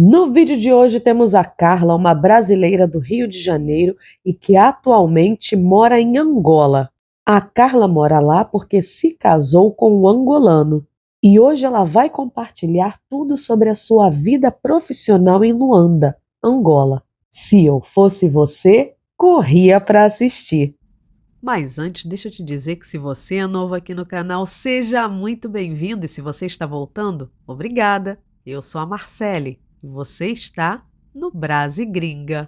No vídeo de hoje temos a Carla, uma brasileira do Rio de Janeiro e que atualmente mora em Angola. A Carla mora lá porque se casou com um angolano e hoje ela vai compartilhar tudo sobre a sua vida profissional em Luanda, Angola. Se eu fosse você, corria para assistir. Mas antes, deixa eu te dizer que se você é novo aqui no canal, seja muito bem-vindo. E se você está voltando, obrigada. Eu sou a Marcele e você está no Brasi Gringa.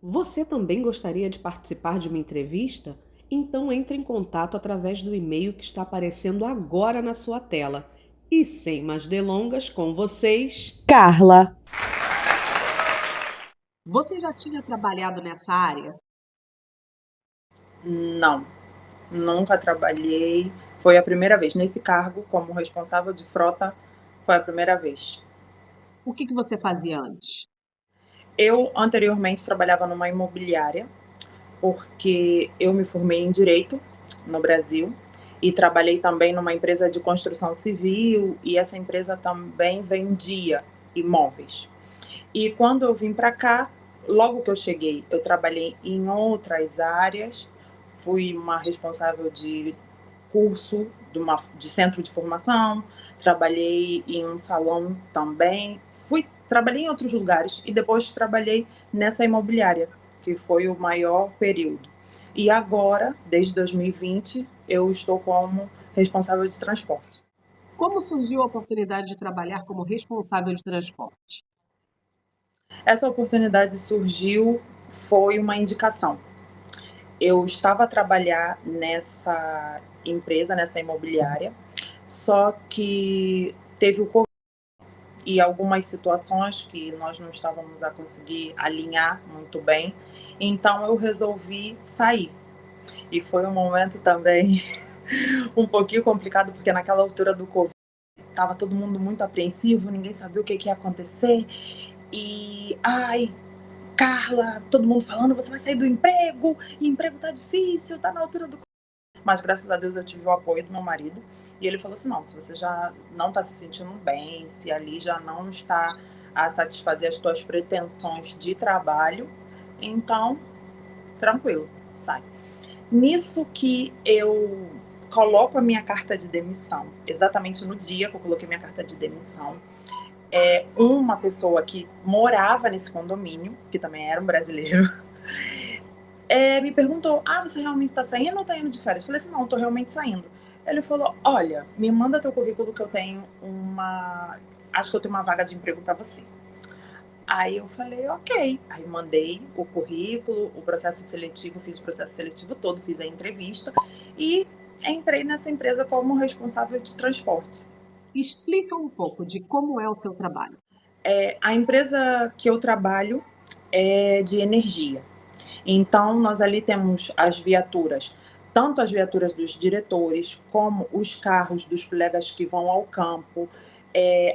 Você também gostaria de participar de uma entrevista? Então entre em contato através do e-mail que está aparecendo agora na sua tela. E sem mais delongas, com vocês, Carla. Você já tinha trabalhado nessa área? Não, nunca trabalhei. Foi a primeira vez. Nesse cargo, como responsável de frota, foi a primeira vez. O que você fazia antes? Eu anteriormente trabalhava numa imobiliária, porque eu me formei em Direito no Brasil e trabalhei também numa empresa de construção civil e essa empresa também vendia imóveis. E quando eu vim para cá, logo que eu cheguei, eu trabalhei em outras áreas, fui uma responsável de curso de centro de formação, trabalhei em um salão também, trabalhei em outros lugares e depois trabalhei nessa imobiliária, que foi o maior período. E agora, desde 2020, eu estou como responsável de transporte. Como surgiu a oportunidade de trabalhar como responsável de transporte? Essa oportunidade surgiu, foi uma indicação. Eu estava a trabalhar nessa empresa, nessa imobiliária, só que teve o Covid e algumas situações que nós não estávamos a conseguir alinhar muito bem, então eu resolvi sair. E foi um momento também um pouquinho complicado, porque naquela altura do Covid estava todo mundo muito apreensivo, ninguém sabia o que ia acontecer, e ai, Carla, todo mundo falando, você vai sair do emprego, e emprego tá difícil, tá na altura do... Mas graças a Deus eu tive o apoio do meu marido, e ele falou assim, não, se você já não está se sentindo bem, se ali já não está a satisfazer as tuas pretensões de trabalho, então, tranquilo, sai. Nisso que eu coloco a minha carta de demissão, exatamente no dia que eu coloquei minha carta de demissão, uma pessoa que morava nesse condomínio, que também era um brasileiro, me perguntou, você realmente está saindo ou está indo de férias? Eu falei assim, não, estou realmente saindo. Ele falou, olha, me manda teu currículo que eu tenho acho que eu tenho uma vaga de emprego para você. Aí eu falei, ok. Aí mandei o currículo, o processo seletivo, fiz o processo seletivo todo, fiz a entrevista e entrei nessa empresa como responsável de transporte. Explica um pouco de como é o seu trabalho. A empresa que eu trabalho é de energia. Então, nós ali temos as viaturas, tanto as viaturas dos diretores, como os carros dos colegas que vão ao campo,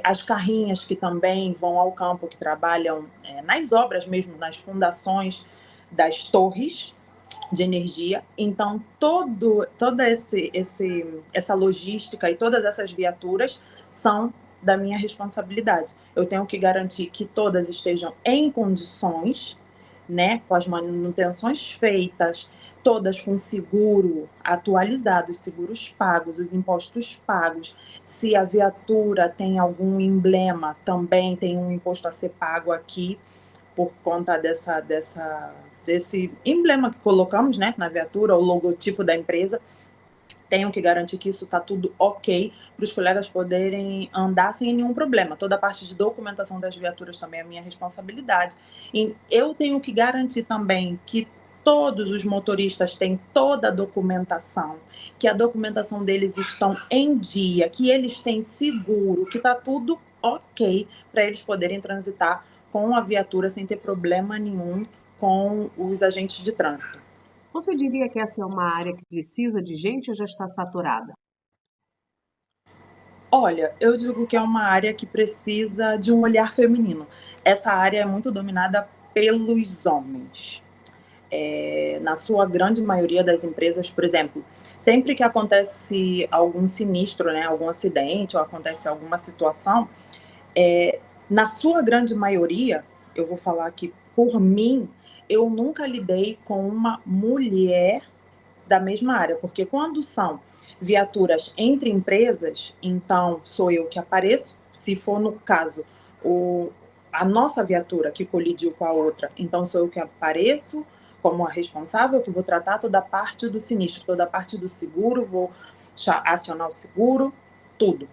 as carrinhas que também vão ao campo, que trabalham nas obras mesmo, nas fundações das torres de energia. Então, toda essa logística e todas essas viaturas são da minha responsabilidade. Eu tenho que garantir que todas estejam em condições, né, com as manutenções feitas, todas com seguro atualizado, os seguros pagos, os impostos pagos. Se a viatura tem algum emblema, também tem um imposto a ser pago aqui por conta desse emblema que colocamos, né, na viatura, o logotipo da empresa. Tenho que garantir que isso está tudo ok para os colegas poderem andar sem nenhum problema. Toda a parte de documentação das viaturas também é minha responsabilidade. E eu tenho que garantir também que todos os motoristas têm toda a documentação, que a documentação deles estão em dia, que eles têm seguro, que está tudo ok para eles poderem transitar com a viatura sem ter problema nenhum com os agentes de trânsito. Você diria que essa é uma área que precisa de gente ou já está saturada? Olha, eu digo que é uma área que precisa de um olhar feminino. Essa área é muito dominada pelos homens. Na sua grande maioria das empresas, por exemplo, Sempre que acontece algum sinistro, né, algum acidente ou acontece alguma situação, na sua grande maioria, eu vou falar que por mim, eu nunca lidei com uma mulher da mesma área, porque quando são viaturas entre empresas, então sou eu que apareço, se for no caso o a nossa viatura que colidiu com a outra, então sou eu que apareço como a responsável, que vou tratar toda a parte do sinistro, toda a parte do seguro, vou acionar o seguro, tudo.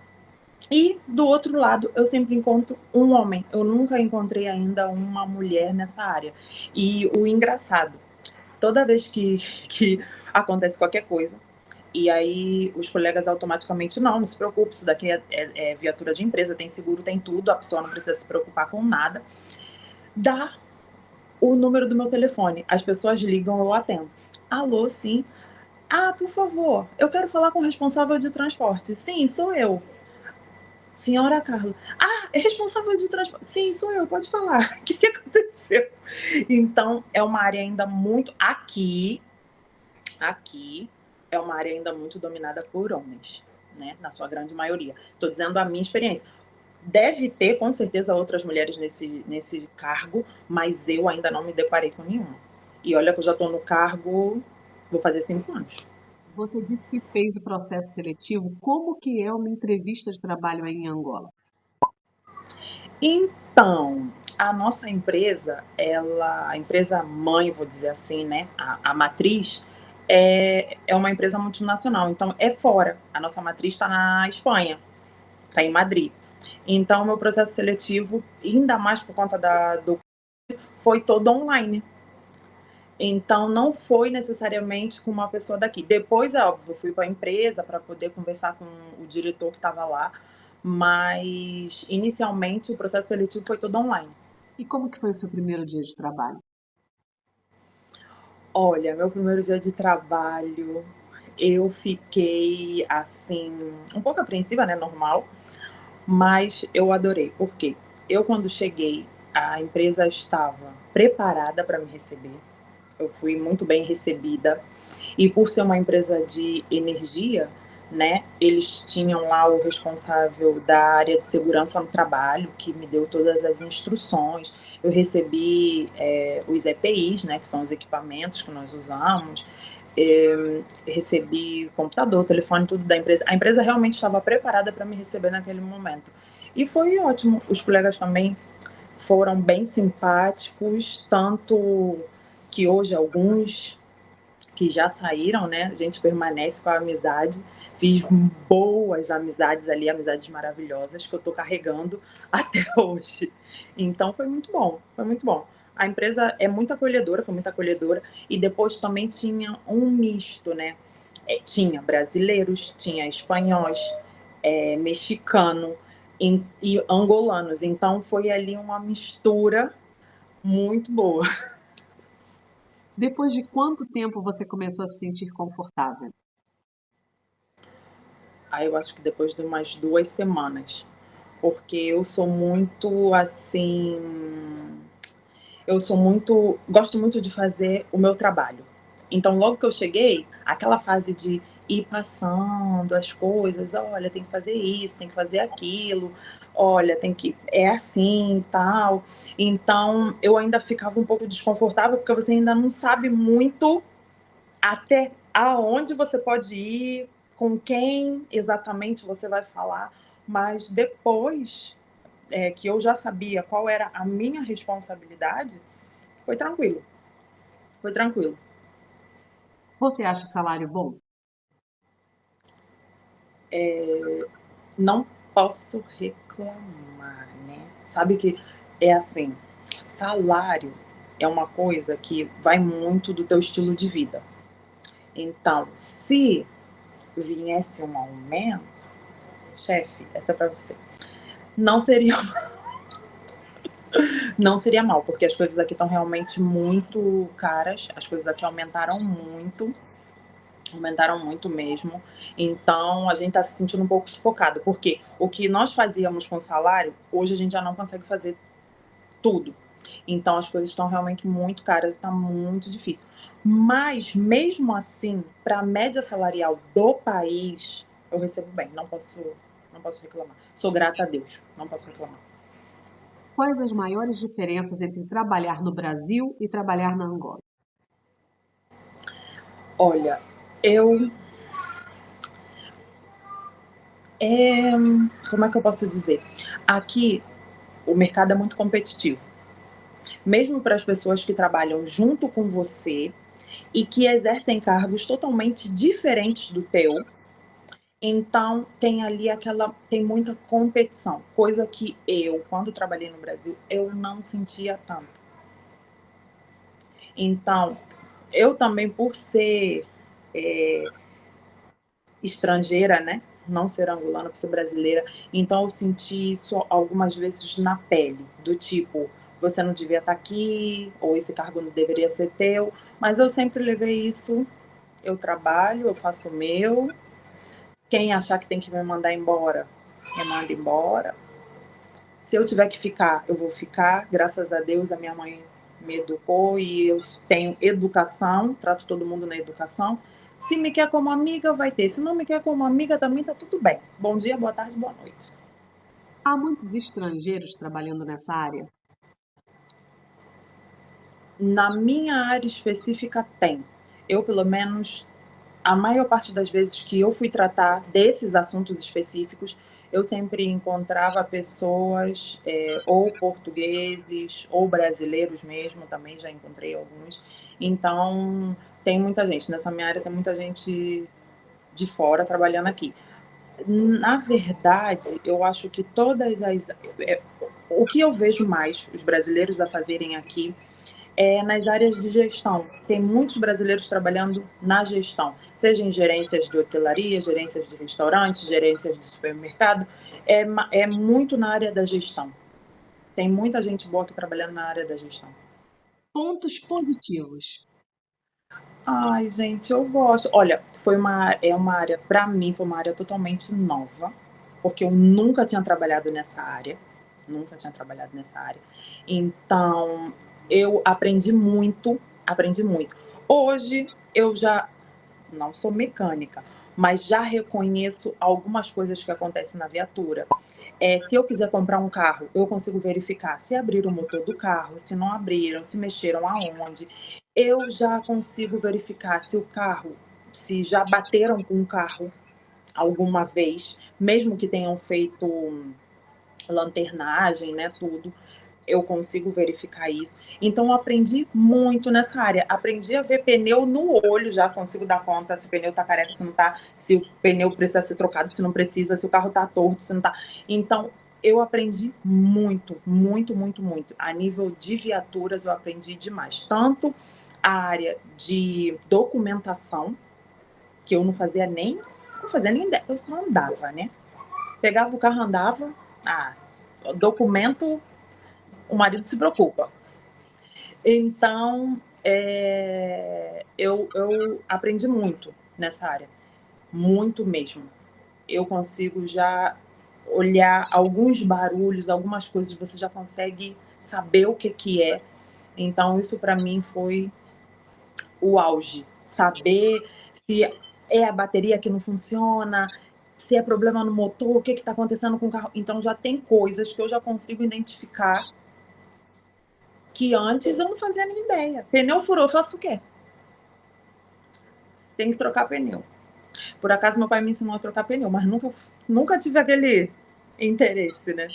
E do outro lado, eu sempre encontro um homem. Eu nunca encontrei ainda uma mulher nessa área. E o engraçado, toda vez que acontece qualquer coisa, e aí os colegas automaticamente, não se preocupe, isso daqui é viatura de empresa, tem seguro, tem tudo, a pessoa não precisa se preocupar com nada. Dá o número do meu telefone, as pessoas ligam, eu atendo. Alô, sim. Ah, por favor, eu quero falar com o responsável de transporte. Sim, sou eu. Senhora Carla. Ah, é responsável de transporte. Sim, sou eu, pode falar. O que aconteceu? Então, é uma área ainda muito. Aqui é uma área ainda muito dominada por homens, né? Na sua grande maioria. Estou dizendo a minha experiência. Deve ter, com certeza, outras mulheres nesse cargo, mas eu ainda não me deparei com nenhuma. E olha que eu já estou no cargo, vou fazer 5 anos. Você disse que fez o processo seletivo. Como que é uma entrevista de trabalho aí em Angola? Então, a nossa empresa, a empresa mãe, vou dizer assim, né? A matriz é uma empresa multinacional, então é fora. A nossa matriz está na Espanha, está em Madrid. Então, meu processo seletivo, ainda mais por conta do foi todo online. Então, não foi necessariamente com uma pessoa daqui. Depois, é óbvio, eu fui para a empresa para poder conversar com o diretor que estava lá, mas inicialmente o processo seletivo foi todo online. E como que foi o seu primeiro dia de trabalho? Olha, meu primeiro dia de trabalho, eu fiquei assim, um pouco apreensiva, né? Normal, mas eu adorei. Por quê? Eu, quando cheguei, a empresa estava preparada para me receber. Eu fui muito bem recebida. E por ser uma empresa de energia, né, eles tinham lá o responsável da área de segurança no trabalho, que me deu todas as instruções. Eu recebi os EPIs, né, que são os equipamentos que nós usamos. Recebi computador, telefone, tudo da empresa. A empresa realmente estava preparada para me receber naquele momento. E foi ótimo. Os colegas também foram bem simpáticos, tanto que hoje alguns que já saíram, né? A gente permanece com a amizade. Fiz boas amizades ali, amizades maravilhosas que eu tô carregando até hoje. Então foi muito bom, foi muito bom. A empresa é muito acolhedora, foi muito acolhedora. E depois também tinha um misto, né? Tinha brasileiros, tinha espanhóis, mexicano e angolanos. Então foi ali uma mistura muito boa. Depois de quanto tempo você começou a se sentir confortável? Aí eu acho que depois de umas 2 semanas, porque eu sou muito, assim, eu sou muito gosto muito de fazer o meu trabalho. Então logo que eu cheguei, aquela fase de ir passando as coisas, olha, tem que fazer isso, tem que fazer aquilo, olha, tem que é assim e tal. Então eu ainda ficava um pouco desconfortável, porque você ainda não sabe muito até aonde você pode ir, com quem exatamente você vai falar, mas depois, que eu já sabia qual era a minha responsabilidade, foi tranquilo, foi tranquilo. Você acha o salário bom? Não posso reclamar, né. Sabe que é assim, salário é uma coisa que vai muito do teu estilo de vida. Então, se viesse um aumento, chefe, essa é para você, não seria não seria mal, porque as coisas aqui estão realmente muito caras, as coisas aqui aumentaram muito mesmo. Então a gente está se sentindo um pouco sufocado, porque o que nós fazíamos com salário, hoje a gente já não consegue fazer tudo. Então as coisas estão realmente muito caras e está muito difícil. Mas, mesmo assim, para a média salarial do país, eu recebo bem, não posso reclamar. Sou grata a Deus, não posso reclamar. Quais as maiores diferenças entre trabalhar no Brasil e trabalhar na Angola? Olha, eu como é que eu posso dizer? Aqui o mercado é muito competitivo, mesmo para as pessoas que trabalham junto com você e que exercem cargos totalmente diferentes do teu. Então tem ali tem muita competição, coisa que eu, quando trabalhei no Brasil, eu não sentia tanto. Então, eu também por ser, eh, estrangeira, né, não ser angolana, por ser brasileira, então eu senti isso algumas vezes na pele, do tipo: "Você não devia estar aqui", ou "Esse cargo não deveria ser teu", mas eu sempre levei isso: "Eu trabalho, eu faço o meu, quem achar que tem que me mandar embora, me manda embora. Se eu tiver que ficar, eu vou ficar. Graças a Deus, a minha mãe me educou e eu tenho educação, trato todo mundo na educação. Se me quer como amiga, vai ter. Se não me quer como amiga, também tá tudo bem. Bom dia, boa tarde, boa noite." Há muitos estrangeiros trabalhando nessa área? Na minha área específica, tem. Eu, pelo menos, a maior parte das vezes que eu fui tratar desses assuntos específicos, eu sempre encontrava pessoas, ou portugueses, ou brasileiros mesmo, também já encontrei alguns. Então, tem muita gente. Nessa minha área tem muita gente de fora trabalhando aqui. Na verdade, eu acho que o que eu vejo mais os brasileiros a fazerem aqui nas áreas de gestão. Tem muitos brasileiros trabalhando na gestão, seja em gerências de hotelaria, gerências de restaurantes, gerências de supermercado, é muito na área da gestão. Tem muita gente boa aqui trabalhando na área da gestão. Pontos positivos. Ai, gente, eu gosto. Olha, é uma área, para mim, foi uma área totalmente nova, porque eu nunca tinha trabalhado nessa área, nunca tinha trabalhado nessa área. Então, eu aprendi muito, aprendi muito. Hoje, eu já não sou mecânica, mas já reconheço algumas coisas que acontecem na viatura. Se eu quiser comprar um carro, eu consigo verificar se abriram o motor do carro, se não abriram, se mexeram aonde. Eu já consigo verificar se já bateram com o carro alguma vez, mesmo que tenham feito lanternagem, né, tudo, eu consigo verificar isso. Então eu aprendi muito nessa área. Aprendi a ver pneu no olho, já consigo dar conta se o pneu tá careca, se não tá, se o pneu precisa ser trocado, se não precisa, se o carro tá torto, se não tá. Então eu aprendi muito, muito, muito, muito. A nível de viaturas eu aprendi demais. Tanto a área de documentação, que eu não fazia nem ideia, eu só andava, né? Pegava o carro, andava, ah, documento, o marido se preocupa. Então, eu aprendi muito nessa área, muito mesmo. Eu consigo já olhar alguns barulhos, algumas coisas, você já consegue saber o que que é. Então isso para mim foi o auge, saber se é a bateria que não funciona, se é problema no motor, o que está acontecendo com o carro. Então já tem coisas que eu já consigo identificar que antes eu não fazia nem ideia. Pneu furou, eu faço o quê? Tem que trocar pneu. Por acaso meu pai me ensinou a trocar pneu, mas nunca tive aquele interesse, né?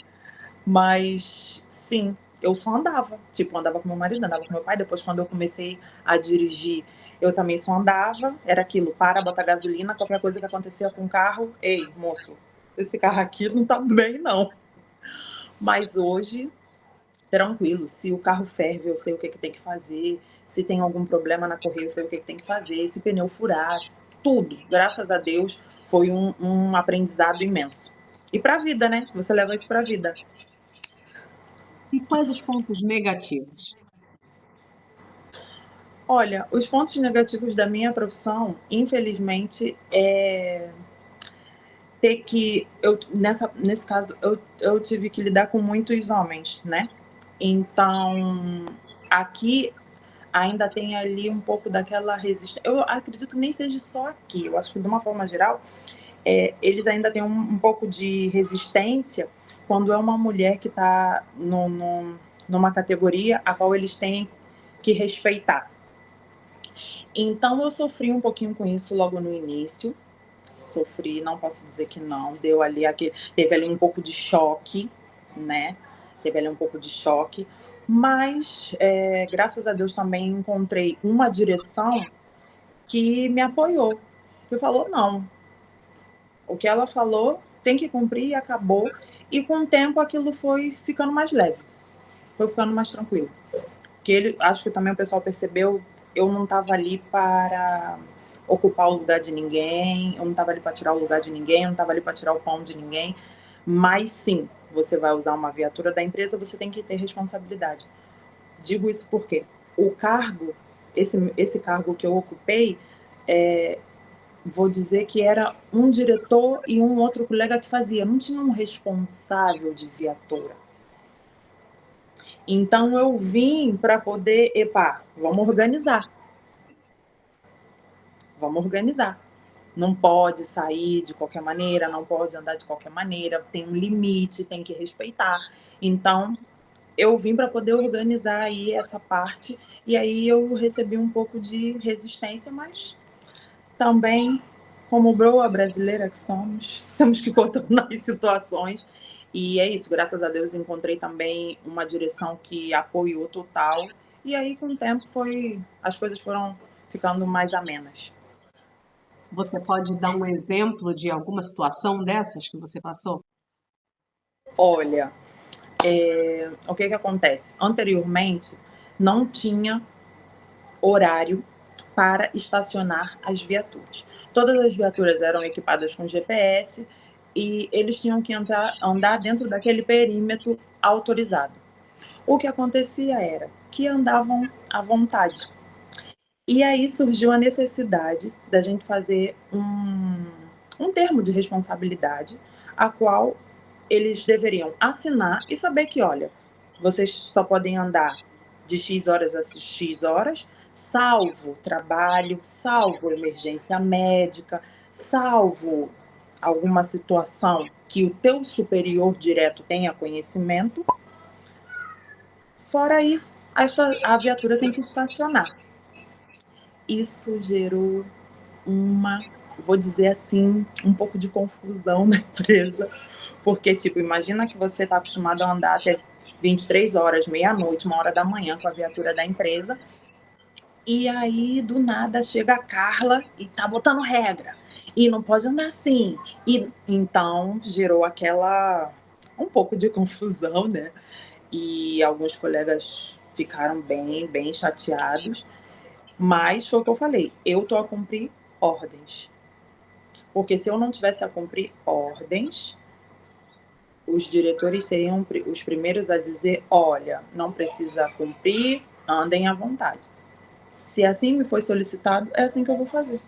Mas sim, eu só andava. Tipo, andava com meu marido, andava com meu pai. Depois, quando eu comecei a dirigir, eu também só andava. Era aquilo, para, bota gasolina, qualquer coisa que acontecia com o carro. Ei, moço, esse carro aqui não tá bem, não. Mas hoje, tranquilo. Se o carro ferve, eu sei o que, que tem que fazer. Se tem algum problema na correia, eu sei o que, que tem que fazer. Se pneu furar, tudo. Graças a Deus, foi um aprendizado imenso. E pra vida, né? Você leva isso pra vida. E quais os pontos negativos? Olha, os pontos negativos da minha profissão, infelizmente, ter que. Nesse caso, eu tive que lidar com muitos homens, né? Então, aqui ainda tem ali um pouco daquela resistência. Eu acredito que nem seja só aqui, eu acho que de uma forma geral, eles ainda têm um pouco de resistência quando é uma mulher que está numa categoria a qual eles têm que respeitar. Então, eu sofri um pouquinho com isso logo no início. Sofri, não posso dizer que não. Teve ali um pouco de choque, né? Teve ali um pouco de choque. Mas, graças a Deus, também encontrei uma direção que me apoiou. Que falou, não, o que ela falou tem que cumprir e acabou. E com o tempo aquilo foi ficando mais leve, foi ficando mais tranquilo. Porque acho que também o pessoal percebeu, eu não estava ali para ocupar o lugar de ninguém, eu não estava ali para tirar o lugar de ninguém, eu não estava ali para tirar o pão de ninguém. Mas sim, você vai usar uma viatura da empresa, você tem que ter responsabilidade. Digo isso porque o cargo, esse cargo que eu ocupei, vou dizer que era um diretor e um outro colega que fazia, não tinha um responsável de viatura. Então eu vim para poder, vamos organizar. Vamos organizar. Não pode sair de qualquer maneira, não pode andar de qualquer maneira, tem um limite, tem que respeitar. Então, eu vim para poder organizar aí essa parte, e aí eu recebi um pouco de resistência, mas também, como broa brasileira que somos, temos que contornar as situações. E é isso, graças a Deus encontrei também uma direção que apoiou total, e aí com o tempo as coisas foram ficando mais amenas. Você pode dar um exemplo de alguma situação dessas que você passou? Olha, o que acontece? Anteriormente, não tinha horário para estacionar as viaturas. Todas as viaturas eram equipadas com GPS e eles tinham que andar dentro daquele perímetro autorizado. O que acontecia era que andavam à vontade. E aí surgiu a necessidade da gente fazer um termo de responsabilidade, a qual eles deveriam assinar e saber que, olha, vocês só podem andar de X horas a X horas, salvo trabalho, salvo emergência médica, salvo alguma situação que o teu superior direto tenha conhecimento. Fora isso, a viatura tem que estacionar. Isso gerou vou dizer assim, um pouco de confusão na empresa, porque, tipo, imagina que você está acostumado a andar até 23 horas, meia-noite, 1 hora da manhã com a viatura da empresa, e aí, do nada, chega a Carla e tá botando regra, e não pode andar assim, e então gerou um pouco de confusão, né, e alguns colegas ficaram bem chateados, mas foi o que eu falei, eu tô a cumprir ordens. Porque se eu não tivesse a cumprir ordens, os diretores seriam os primeiros a dizer: olha, não precisa cumprir, andem à vontade. Se assim me foi solicitado, é assim que eu vou fazer.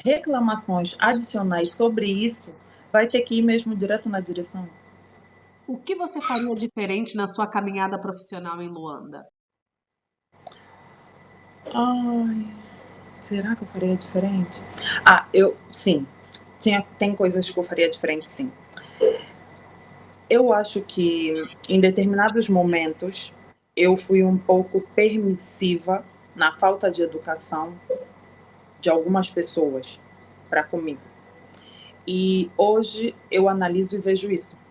Reclamações adicionais sobre isso vai ter que ir mesmo direto na direção. O que você faria diferente na sua caminhada profissional em Luanda? Ai, será que eu faria diferente? Sim, tem coisas que eu faria diferente, sim. Eu acho que em determinados momentos eu fui um pouco permissiva na falta de educação de algumas pessoas para comigo. E hoje eu analiso e vejo isso.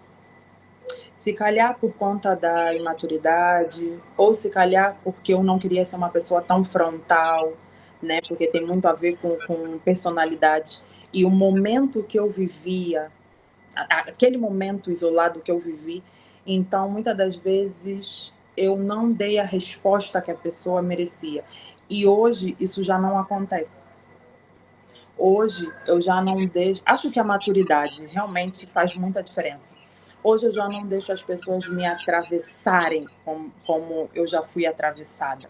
Se calhar por conta da imaturidade, ou se calhar porque eu não queria ser uma pessoa tão frontal, né? Porque tem muito a ver com personalidade. E o momento que eu vivia, aquele momento isolado que eu vivi, então muitas das vezes eu não dei a resposta que a pessoa merecia. E hoje isso já não acontece. Hoje eu já não deixo. Acho que a maturidade realmente faz muita diferença. Hoje eu já não deixo as pessoas me atravessarem como eu já fui atravessada.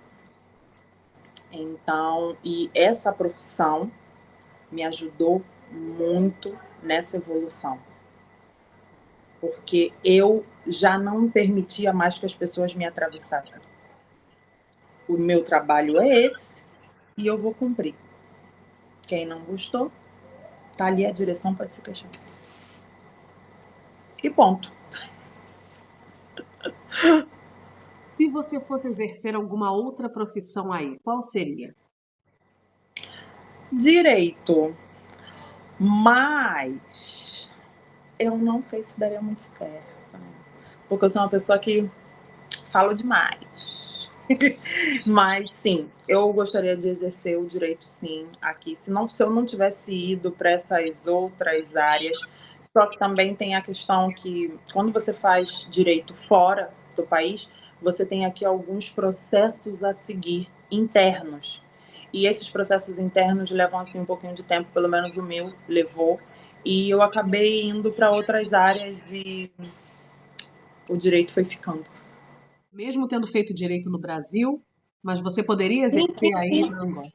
Então, e essa profissão me ajudou muito nessa evolução. Porque eu já não permitia mais que as pessoas me atravessassem. O meu trabalho é esse e eu vou cumprir. Quem não gostou, tá ali a direção, pode se queixar. E ponto. Se você fosse exercer alguma outra profissão aí, qual seria? Direito, mas eu não sei se daria muito certo, né? Porque eu sou uma pessoa que falo demais. Mas sim, eu gostaria de exercer o direito sim aqui. Se eu não tivesse ido para essas outras áreas, só que também tem a questão que quando você faz direito fora do país, você tem aqui alguns processos a seguir internos. E esses processos internos levam assim um pouquinho de tempo, pelo menos o meu levou. E eu acabei indo para outras áreas e o direito foi ficando. Mesmo tendo feito direito no Brasil, mas você poderia Sim, sim, exercer aí sim. na Angola.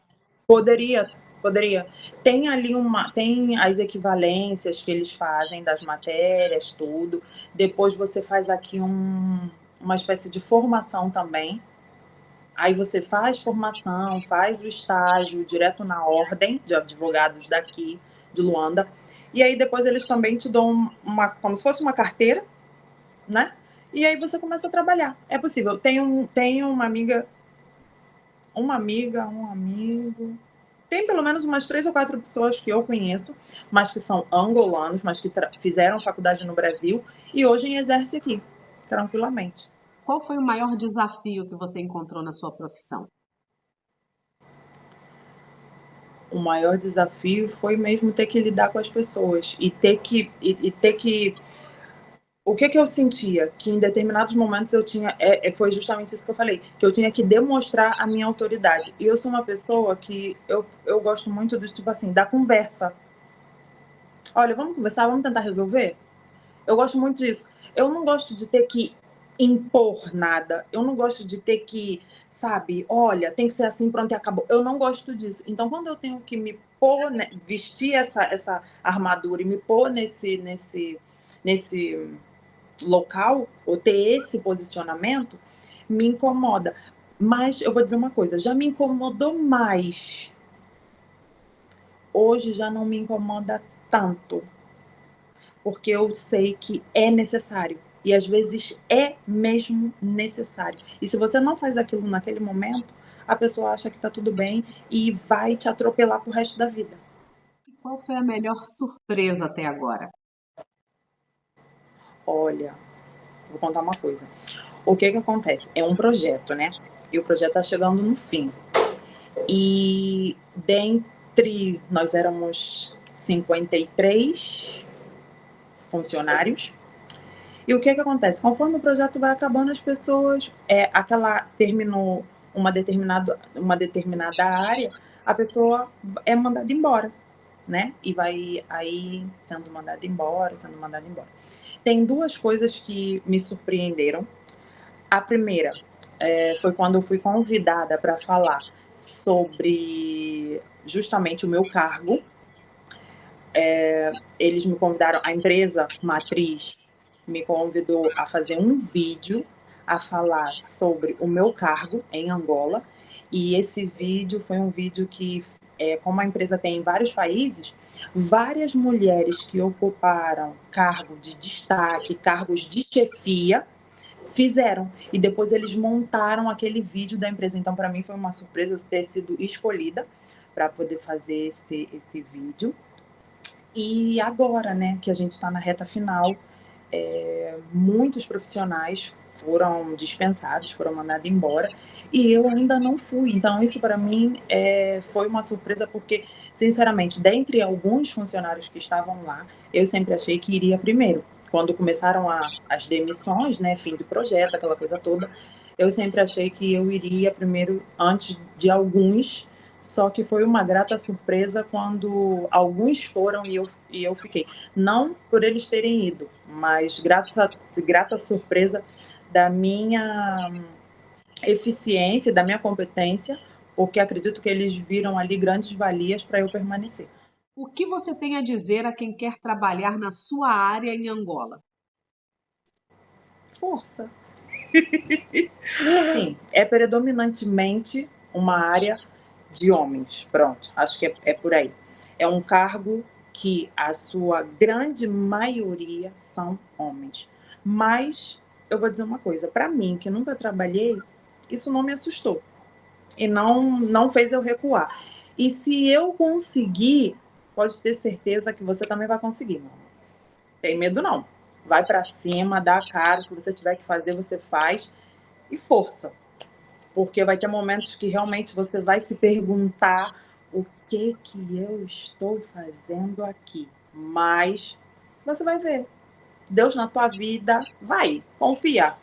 Poderia, poderia. Tem as equivalências que eles fazem das matérias, tudo. Depois você faz aqui uma espécie de formação também. Aí você faz formação, faz o estágio direto na ordem de advogados daqui, de Luanda. E aí depois eles também te dão como se fosse uma carteira, né? E aí você começa a trabalhar. É possível. Tenho uma amiga, um amigo. Tem pelo menos umas 3 ou 4 pessoas que eu conheço, mas que são angolanos, mas que fizeram faculdade no Brasil e hoje exercem aqui, tranquilamente. Qual foi o maior desafio que você encontrou na sua profissão? O maior desafio foi mesmo ter que lidar com as pessoas e ter que o que eu sentia? Que em determinados momentos eu tinha. Foi justamente isso que eu falei, que eu tinha que demonstrar a minha autoridade. E eu sou uma pessoa que eu gosto muito do tipo assim, da conversa. Olha, vamos conversar, vamos tentar resolver? Eu gosto muito disso. Eu não gosto de ter que impor nada. Eu não gosto de ter que, sabe, olha, tem que ser assim, pronto e acabou. Eu não gosto disso. Então, quando eu tenho que me pôr, né, vestir essa armadura e me pôr nesse local, ou ter esse posicionamento, me incomoda. Mas eu vou dizer uma coisa, já me incomodou mais. Hoje já não me incomoda tanto, porque eu sei que é necessário. E às vezes é mesmo necessário. E se você não faz aquilo naquele momento, a pessoa acha que está tudo bem e vai te atropelar pro resto da vida. E qual foi a melhor surpresa até agora? Olha, vou contar uma coisa. O que acontece? É um projeto, né? E o projeto está chegando no fim. E dentre nós éramos 53 funcionários. E o que acontece? Conforme o projeto vai acabando, as pessoas, terminou uma determinada área, a pessoa é mandada embora, né? E vai aí sendo mandada embora, sendo mandada embora. Tem 2 coisas que me surpreenderam. A primeira foi quando eu fui convidada para falar sobre justamente o meu cargo. Eles me convidaram, a empresa matriz me convidou a fazer um vídeo a falar sobre o meu cargo em Angola. E esse vídeo foi um vídeo que, como a empresa tem em vários países, várias mulheres que ocuparam cargo de destaque, cargos de chefia, fizeram. E depois eles montaram aquele vídeo da empresa. Então, para mim, foi uma surpresa eu ter sido escolhida para poder fazer esse vídeo. E agora, né, que a gente está na reta final, muitos profissionais foram dispensados, foram mandados embora, e eu ainda não fui. Então, isso para mim foi uma surpresa, porque, sinceramente, dentre alguns funcionários que estavam lá, eu sempre achei que iria primeiro. Quando começaram as demissões, né, fim de projeto, aquela coisa toda, eu sempre achei que eu iria primeiro antes de alguns, só que foi uma grata surpresa quando alguns foram e eu fiquei. Não por eles terem ido, mas grata surpresa da minha eficiência, da minha competência, porque acredito que eles viram ali grandes valias para eu permanecer. O que você tem a dizer a quem quer trabalhar na sua área em Angola? força. Sim, é predominantemente uma área de homens. Pronto, acho que é por aí. É um cargo que a sua grande maioria são homens. Mas eu vou dizer uma coisa, para mim, que nunca trabalhei, isso não me assustou e não fez eu recuar. E se eu conseguir, pode ter certeza que você também vai conseguir, mano. Tem medo não. Vai para cima, dá a cara, o que você tiver que fazer, você faz e força. Porque vai ter momentos que realmente você vai se perguntar o que eu estou fazendo aqui. Mas você vai ver. Deus na tua vida, vai, confia.